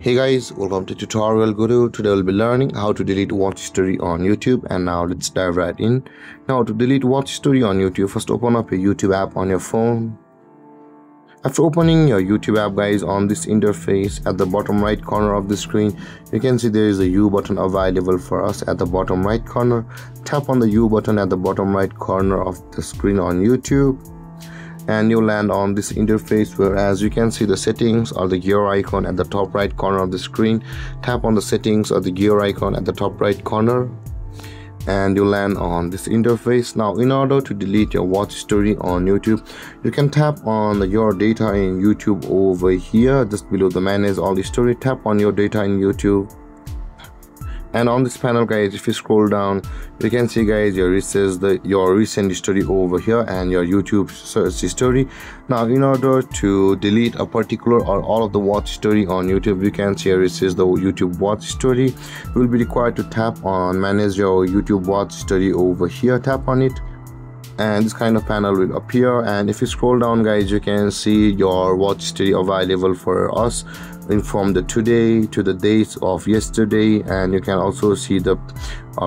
Hey guys, welcome to Tutorial Guru. Today we'll be learning how to delete watch history on YouTube, and now let's dive right in. Now to delete watch history on YouTube, first open up your YouTube app on your phone. After opening your YouTube app guys, on this interface at the bottom right corner of the screen, you can see there is a U button available for us at the bottom right corner. Tap on the U button at the bottom right corner of the screen on YouTube, and you'll land on this interface where, as you can see, the settings or the gear icon at the top right corner of the screen. Tap on the settings or the gear icon at the top right corner and you'll land on this interface. Now in order to delete your watch history on YouTube, you can tap on your data in YouTube over here just below the manage all history. Tap on your data in YouTube, and on this panel guys, if you scroll down, you can see guys your recent history over here and your YouTube search history. Now in order to delete a particular or all of the watch history on YouTube, you can see here it says the YouTube watch history. You will be required to tap on manage your YouTube watch history over here. Tap on it and this kind of panel will appear, and if you scroll down guys, you can see your watch history available for us from the today to the dates of yesterday, and you can also see the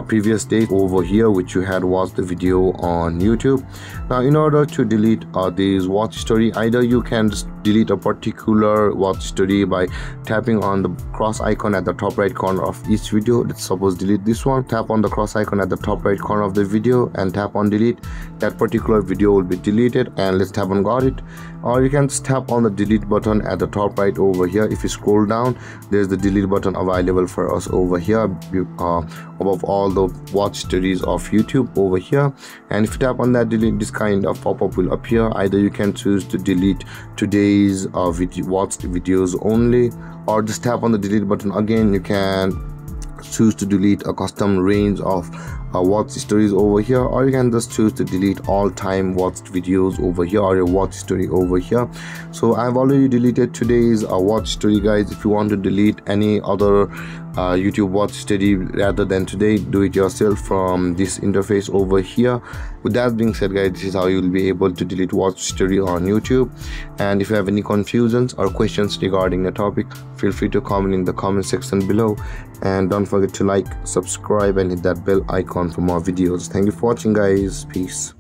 previous date over here which you had watched the video on YouTube. Now in order to delete these watch history, either you can just delete a particular watch history by tapping on the cross icon at the top right corner of each video. Let's suppose delete this one. Tap on the cross icon at the top right corner of the video and tap on delete. That particular video will be deleted, and let's tap on got it. Or you can just tap on the delete button at the top right over here. If you scroll down, there's the delete button available for us over here above all the watch histories of YouTube over here, and if you tap on that delete, this kind of pop-up will appear. Either you can choose to delete today's watched videos only, or just tap on the delete button again. You can choose to delete a custom range of watch histories over here, or you can just choose to delete all time watched videos over here or your watch history over here. So I've already deleted today's watch history guys. If you want to delete any other YouTube watch history rather than today, do it yourself from this interface over here. With that being said guys, this is how you'll be able to delete watch history on YouTube. And if you have any confusions or questions regarding the topic, feel free to comment in the comment section below, and don't forget to like, subscribe and hit that bell icon for more videos. Thank you for watching guys. Peace.